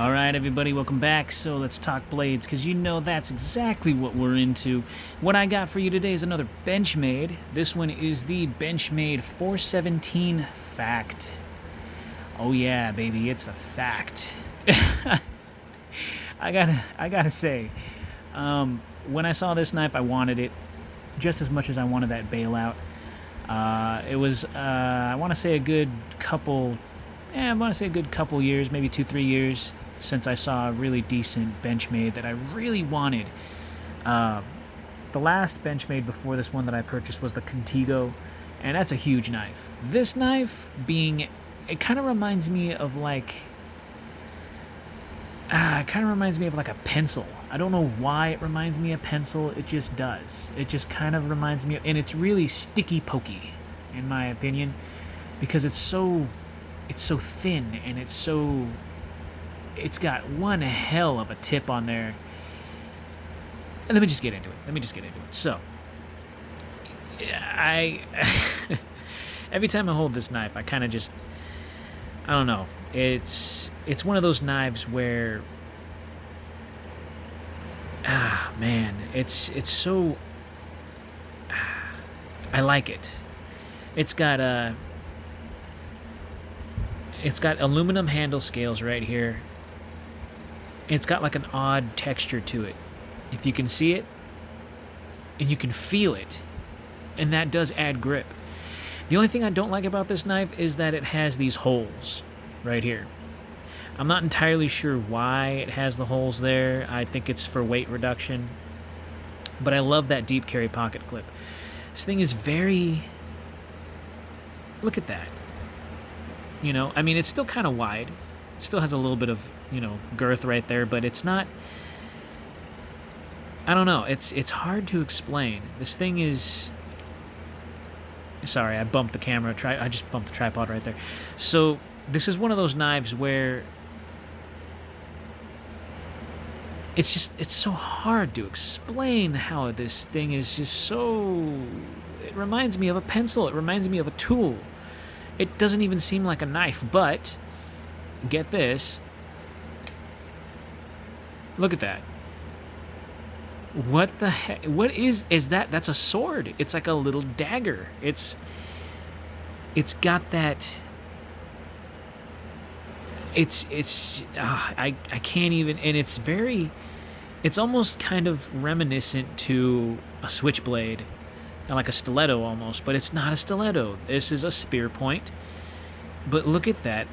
Alright everybody, welcome back. So let's talk blades, because you know that's exactly what we're into. What I got for you today is another Benchmade. This one is the Benchmade 417 Fact. Oh yeah, baby, it's a fact. I gotta say, when I saw this knife, I wanted it just as much as I wanted that bailout. It was, I want to say a good couple years, maybe 2-3 years, since I saw a really decent Benchmade that I really wanted. The last Benchmade before this one that I purchased was the Contigo, and that's a huge knife. This knife it kind of reminds me of like, a pencil. I don't know why it reminds me of pencil. It just does. It just kind of reminds me of, and it's really sticky pokey, in my opinion, because it's so thin and it's got one hell of a tip on there. And let me just get into it. So, every time I hold this knife, I kind of just, I don't know. It's one of those knives where, man, it's so, I like it. It's got aluminum handle scales right here. It's got like an odd texture to it. If you can see it, and you can feel it, and that does add grip. The only thing I don't like about this knife is that it has these holes right here. I'm not entirely sure why it has the holes there. I think it's for weight reduction. But I love that deep carry pocket clip. This thing is very... Look at that. You know, I mean, it's still kind of wide. It still has a little bit of, girth right there, but it's not... I don't know. It's hard to explain. This thing is... Sorry, I bumped the camera. I just bumped the tripod right there. So, this is one of those knives where... It's so hard to explain how this thing is just so... It reminds me of a pencil. It reminds me of a tool. It doesn't even seem like a knife, but get this. Look at that. What the heck? What is that? That's a sword. It's like a little dagger. It's got that. I can't even, and it's almost kind of reminiscent to a switchblade. Like a stiletto almost, but it's not a stiletto. This is a spear point. But look at that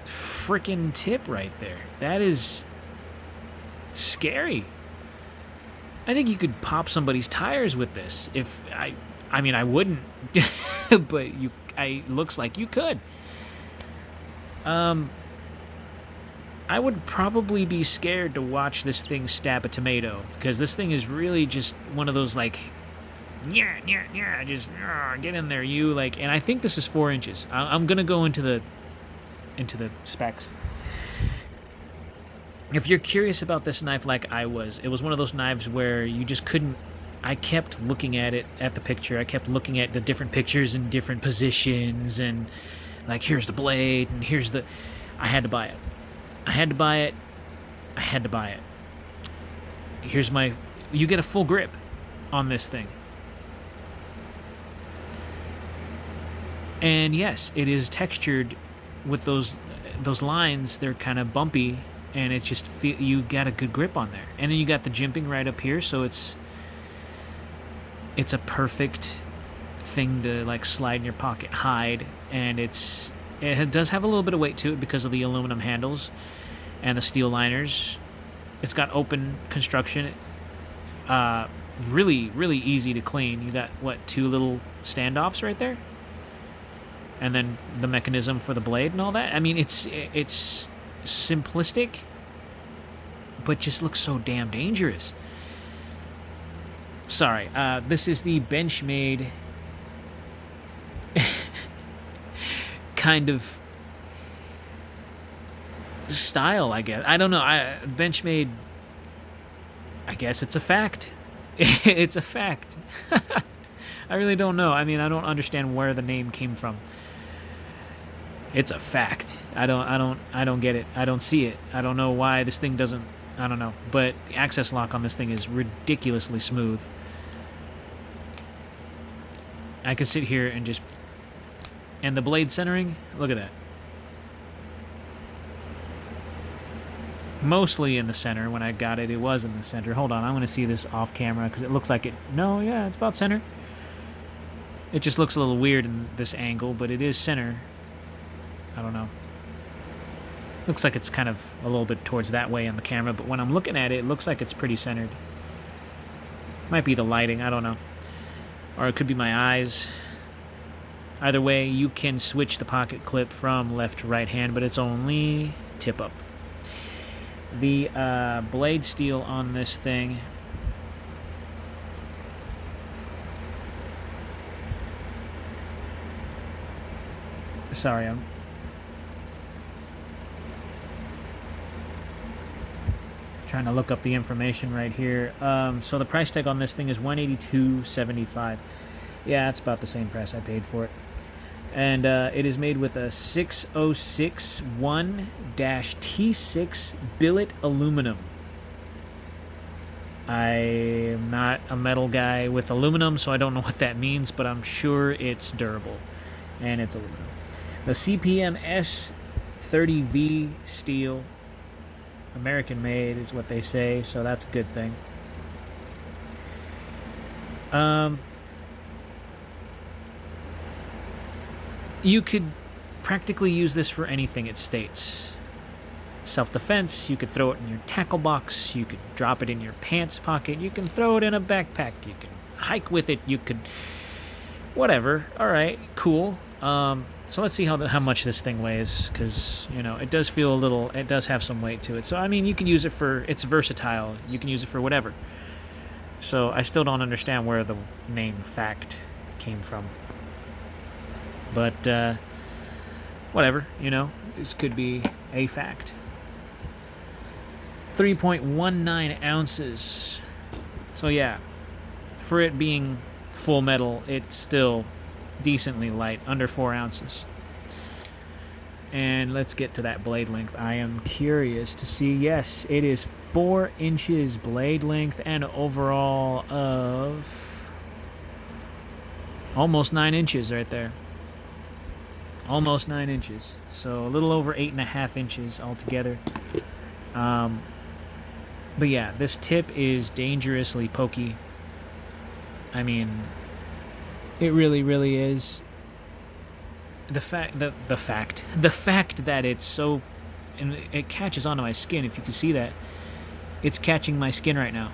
freaking tip right there. That is scary. I think you could pop somebody's tires with this. I mean, I wouldn't, but looks like you could. I would probably be scared to watch this thing stab a tomato, because this thing is really just one of those like, just get in there, you, like. And I think this is 4 inches. I'm gonna go into the specs. If you're curious about this knife like I was, it was one of those knives where you just couldn't. I kept looking at the picture. I kept looking at the different pictures in different positions, and like, here's the blade, and here's the. I had to buy it. Here's my. You get a full grip on this thing. And yes, it is textured with those lines. They're kind of bumpy, and it just you got a good grip on there. And then you got the jimping right up here, so it's a perfect thing to like slide in your pocket, hide, and it does have a little bit of weight to it because of the aluminum handles and the steel liners. It's got open construction. Really, really easy to clean. You got, what, 2 little standoffs right there? And then the mechanism for the blade and all that. I mean, it's simplistic, but just looks so damn dangerous. Sorry, this is the Benchmade kind of style, I guess. I don't know. Benchmade, I guess it's a fact. It's a fact. I really don't know. I mean, I don't understand where the name came from. It's a fact. I don't get it. I don't see it. I don't know why this thing doesn't. I don't know. But the access lock on this thing is ridiculously smooth. I could sit here and just... And the blade centering, look at that. Mostly in the center. When I got it, it was in the center. Hold on, I'm going to see this off camera because it looks like it... No, yeah, it's about center. It just looks a little weird in this angle, but it is center. I don't know. Looks like it's kind of a little bit towards that way on the camera, but when I'm looking at it, it looks like it's pretty centered. Might be the lighting, I don't know. Or it could be my eyes. Either way, you can switch the pocket clip from left to right hand, but it's only tip up. The blade steel on this thing... Sorry, I'm... trying to look up the information right here. So the price tag on this thing is $182.75. Yeah, that's about the same price I paid for it. And it is made with a 6061-T6 billet aluminum. I'm not a metal guy with aluminum, so I don't know what that means, but I'm sure it's durable. And it's aluminum. The CPM S30V steel. American made is what they say, so that's a good thing. You could practically use this for anything it states. Self-defense, you could throw it in your tackle box, you could drop it in your pants pocket, you can throw it in a backpack, you can hike with it, you could... Whatever. Alright, cool. So let's see how much this thing weighs, because, you know, it does feel a little... It does have some weight to it. So, I mean, you can use it for... It's versatile. You can use it for whatever. So I still don't understand where the name Fact came from. But, whatever, you know. This could be a fact. 3.19 ounces. So, yeah. For it being full metal, it's still decently light. Under 4 ounces. And let's get to that blade length. I am curious to see. Yes, it is 4 inches blade length and overall of almost 9 inches right there. Almost 9 inches. So a little over 8.5 inches altogether. But yeah, this tip is dangerously pokey. I mean, it really, really is. The fact that it's so, and it catches onto my skin. If you can see that, it's catching my skin right now.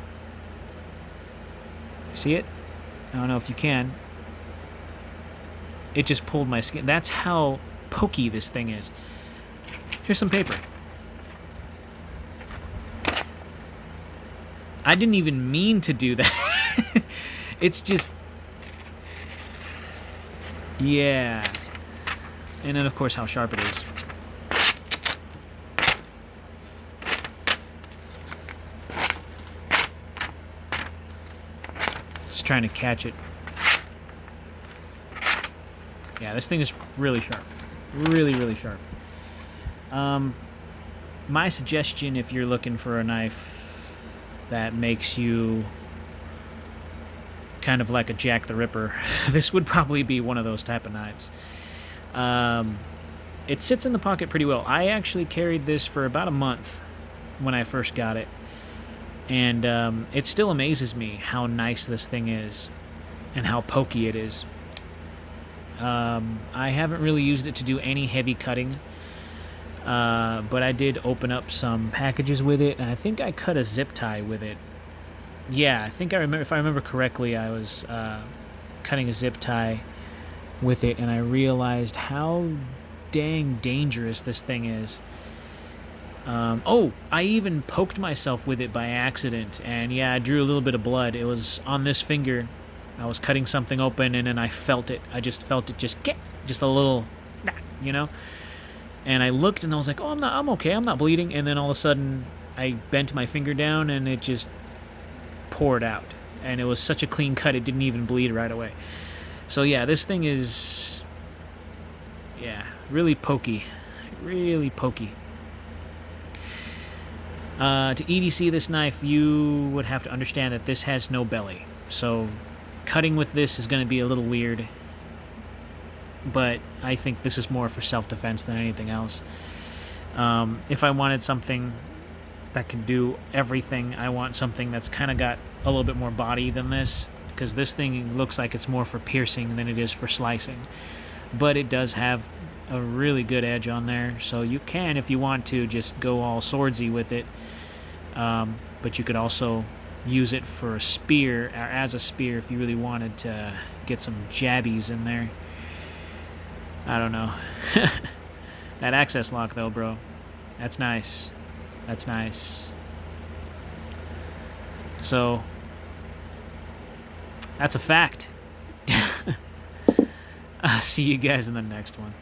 See it? I don't know if you can. It just pulled my skin. That's how pokey this thing is. Here's some paper. I didn't even mean to do that. It's just... Yeah. And then, of course, how sharp it is. Just trying to catch it. Yeah, this thing is really sharp. Really, really sharp. My suggestion, if you're looking for a knife that makes you kind of like a Jack the Ripper, this would probably be one of those type of knives. It sits in the pocket pretty well. I actually carried this for about a month when I first got it. And it still amazes me how nice this thing is and how pokey it is. I haven't really used it to do any heavy cutting, but I did open up some packages with it, and I think I cut a zip tie with it. Yeah, I think I remember. If I remember correctly, I was cutting a zip tie with it, and I realized how dang dangerous this thing is. Oh, I even poked myself with it by accident, and yeah, I drew a little bit of blood. It was on this finger. I was cutting something open, and then I felt it. I just felt it just a little, you know? And I looked, and I was like, oh, I'm okay, I'm not bleeding. And then all of a sudden, I bent my finger down, and it just poured out. And it was such a clean cut, it didn't even bleed right away. So yeah, this thing is, yeah, Really pokey. Really pokey. To EDC this knife, you would have to understand that this has no belly. So cutting with this is going to be a little weird. But I think this is more for self-defense than anything else. If I wanted something that can do everything, I want something that's kind of got a little bit more body than this, because this thing looks like it's more for piercing than it is for slicing. But it does have a really good edge on there, so you can, if you want to, just go all swordsy with it. But you could also use it for a spear, or as a spear, if you really wanted to get some jabbies in there. I don't know. That access lock, though, bro. That's nice. That's nice. So, that's a fact. I'll see you guys in the next one.